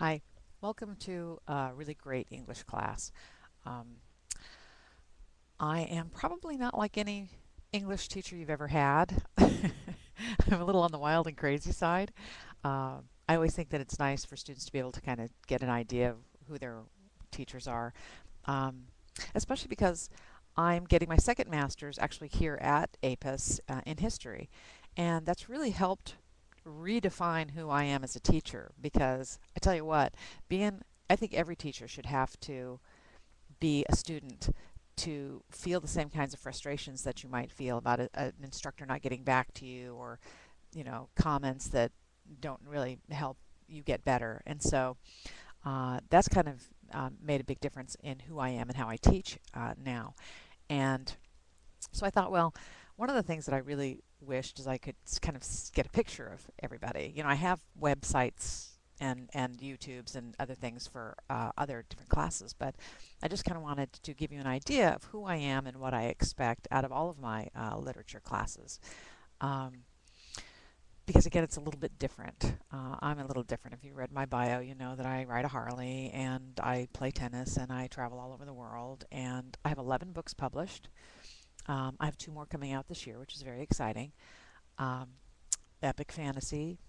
Hi, welcome to a really great English class. Um, I am probably not like any English teacher you've ever had. I'm a little on the wild and crazy side. I always think that it's nice for students to be able to kind of get an idea of who their teachers are, um, especially because I'm getting my second master's actually here at APUS in history. And that's really helped redefine who I am as a teacher because I tell you what, I think every teacher should have to be a student to feel the same kinds of frustrations that you might feel about an instructor not getting back to you or, comments that don't really help you get better. And so that's kind of made a big difference in who I am and how I teach now. And so I thought, well, one of the things that I really wished is I could kind of get a picture of everybody. I have websites and YouTubes and other things for other different classes, but I just kind of wanted to give you an idea of who I am and what I expect out of all of my literature classes. Um, because again, it's a little bit different. I'm a little different. If you read my bio, you know that I ride a Harley and I play tennis and I travel all over the world. And I have 11 books published. I have two more coming out this year, which is very exciting. Um, Epic Fantasy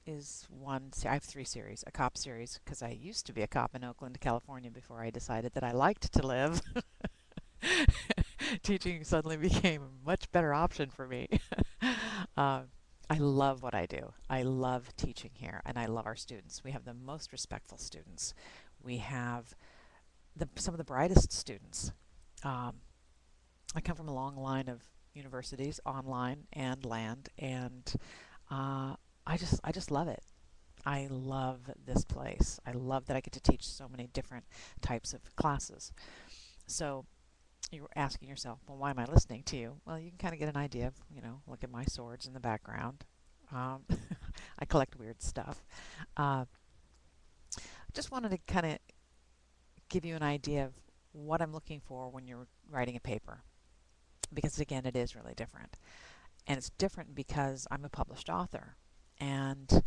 is one. I have three series. A cop series because I used to be a cop in Oakland, California before I decided that I liked to live. Teaching suddenly became a much better option for me. uh, I love what I do. I love teaching here, and I love our students. We have the most respectful students. We have some of the brightest students. Um, I come from a long line of universities, online and land, and uh, I just love it. I love this place. I love that I get to teach so many different types of classes. So you're asking yourself, well, why am I listening to you? Well, you can kind of get an idea of, look at my swords in the background. Um, I collect weird stuff. Uh, just wanted to kind of give you an idea of what I'm looking for when you're writing a paper, because again, it is really different. And it's different because I'm a published author. And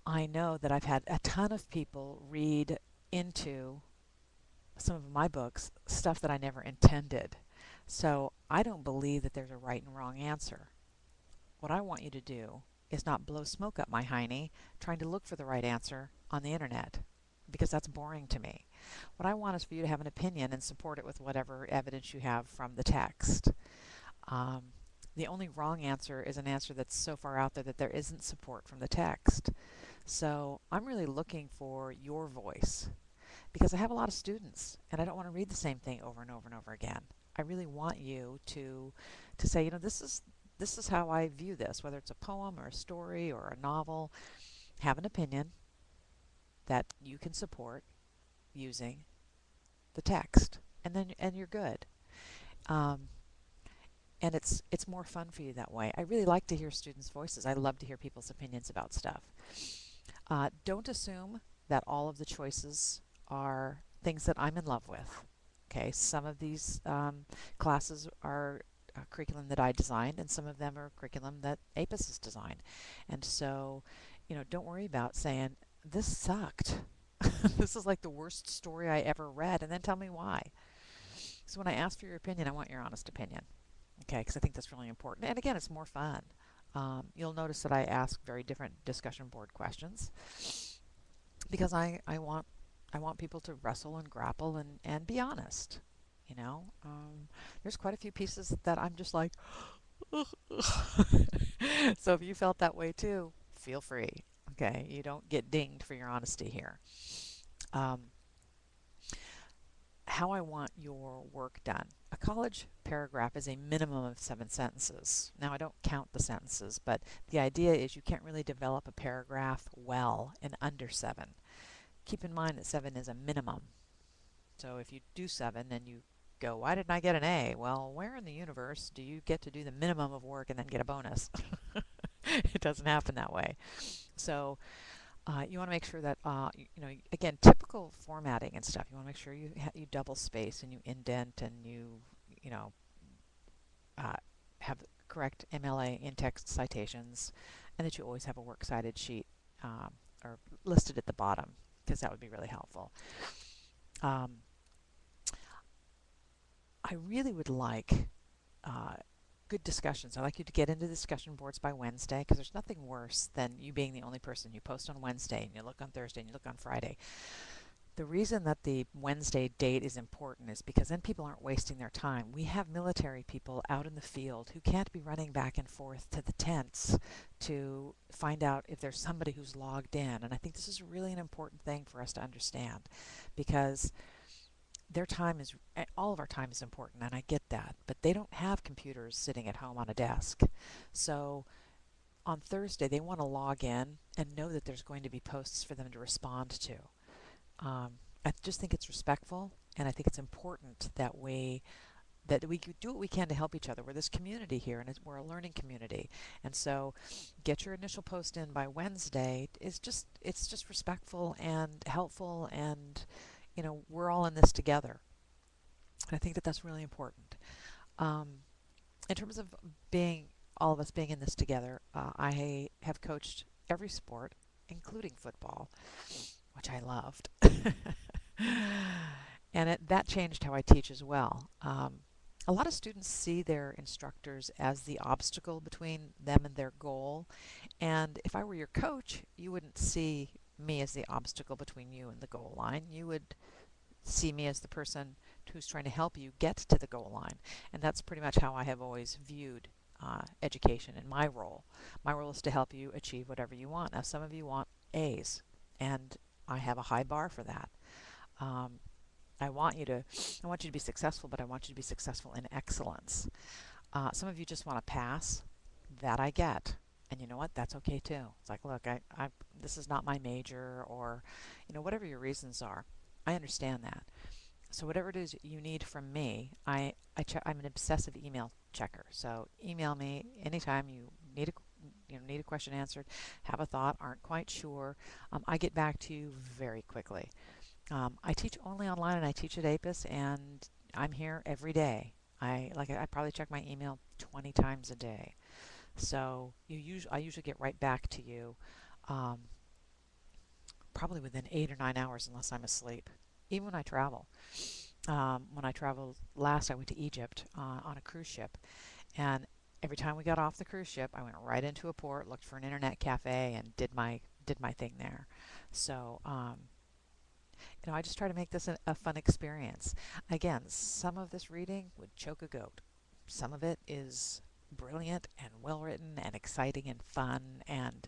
I know that I've had a ton of people read into some of my books stuff that I never intended. So I don't believe that there's a right and wrong answer. What I want you to do is not blow smoke up my hiney trying to look for the right answer on the internet, because that's boring to me. What I want is for you to have an opinion and support it with whatever evidence you have from the text. Um, the only wrong answer is an answer that's so far out there that there isn't support from the text. So I'm really looking for your voice because I have a lot of students and I don't want to read the same thing over and over and over again. I really want you to say, this is how I view this, whether it's a poem or a story or a novel. Have an opinion that you can support using the text, and you're good. Um, and it's more fun for you that way. I really like to hear students' voices. I love to hear people's opinions about stuff. Don't assume that all of the choices are things that I'm in love with. Okay, some of these classes are curriculum that I designed, and some of them are curriculum that APUS has designed. And so, don't worry about saying, this sucked. This is like the worst story I ever read, and then tell me why. So when I ask for your opinion, I want your honest opinion. Okay, because I think that's really important. And again, it's more fun. You'll notice that I ask very different discussion board questions because I want people to wrestle and grapple and be honest. There's quite a few pieces that I'm just like, so if you felt that way too, feel free. Okay, you don't get dinged for your honesty here. Um, how I want your work done. A college paragraph is a minimum of 7 sentences. Now, I don't count the sentences, but the idea is you can't really develop a paragraph well in under 7. Keep in mind that 7 is a minimum. So if you do 7 and you go, why didn't I get an A? Well, where in the universe do you get to do the minimum of work and then get a bonus? It doesn't happen that way. So you want to make sure that, again, typical formatting and stuff, you want to make sure you double space and you indent and you know, uh, have correct MLA in-text citations, and that you always have a works cited sheet or listed at the bottom. because that would be really helpful. Um, I really would like uh, good discussions. I'd like you to get into discussion boards by Wednesday, because there's nothing worse than you being the only person. You post on Wednesday and you look on Thursday and you look on Friday. The reason that the Wednesday date is important is because then people aren't wasting their time. We have military people out in the field who can't be running back and forth to the tents to find out if there's somebody who's logged in. And I think this is really an important thing for us to understand, because their time is, all of our time is important, and I get that, but they don't have computers sitting at home on a desk. So on Thursday, they want to log in and know that there's going to be posts for them to respond to. I just think it's respectful, and I think it's important that we do what we can to help each other. We're this community here, and we're a learning community, and so get your initial post in by Wednesday. It's just respectful and helpful, and we're all in this together. And I think that that's really important. Um, in terms of being all of us being in this together, I have coached every sport, including football, which I loved. And that changed how I teach as well. A lot of students see their instructors as the obstacle between them and their goal. And if I were your coach, you wouldn't see me as the obstacle between you and the goal line. You would see me as the person who's trying to help you get to the goal line. And that's pretty much how I have always viewed education in my role. My role is to help you achieve whatever you want. Now, some of you want A's, and I have a high bar for that. Um, I want you to be successful, but I want you to be successful in excellence. Some of you just want to pass. That I get. And you know what? That's okay too. It's like, look, this is not my major, or, whatever your reasons are. I understand that. So whatever it is you need from me, I'm an obsessive email checker. So email me anytime you need a question answered, have a thought, aren't quite sure. I get back to you very quickly. I teach only online, and I teach at APIS, and I'm here every day. I probably check my email 20 times a day. So I usually get right back to you, um, probably within 8 or 9 hours, unless I'm asleep. Even when I travel. When I traveled last, I went to Egypt on a cruise ship, and every time we got off the cruise ship, I went right into a port, looked for an internet cafe, and did my thing there. So I just try to make this a fun experience. Again, some of this reading would choke a goat. Some of it is brilliant and well written and exciting and fun, and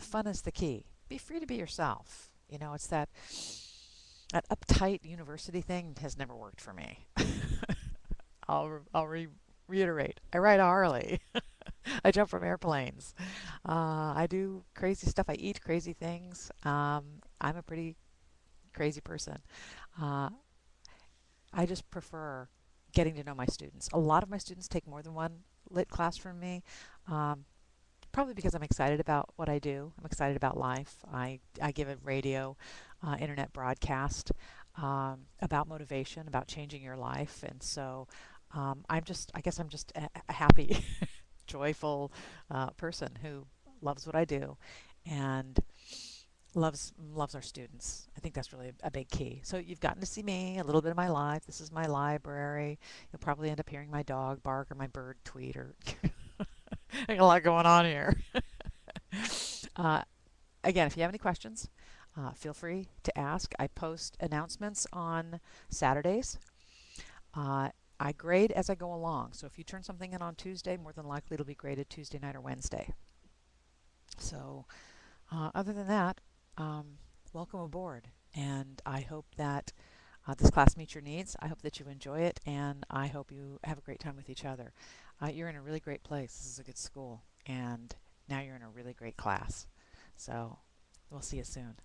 fun is the key. Be free to be yourself. It's that uptight university thing has never worked for me. I'll reiterate. I ride a Harley. I jump from airplanes. I do crazy stuff. I eat crazy things. I'm a pretty crazy person. Uh, I just prefer getting to know my students. A lot of my students take more than one lit class from me. Um, Probably because I'm excited about what I do. I'm excited about life. I give a radio, internet broadcast about motivation, about changing your life. And so I guess I'm just a happy, joyful person who loves what I do and loves our students. I think that's really a big key. So you've gotten to see me, a little bit of my life. This is my library. You'll probably end up hearing my dog bark or my bird tweet, or I got a lot going on here. Uh, Again, if you have any questions, feel free to ask. I post announcements on Saturdays. I grade as I go along. So if you turn something in on Tuesday, more than likely it'll be graded Tuesday night or Wednesday. So other than that, welcome aboard. And I hope that this class meets your needs. I hope that you enjoy it, and I hope you have a great time with each other. You're in a really great place. This is a good school, and now you're in a really great class. So we'll see you soon.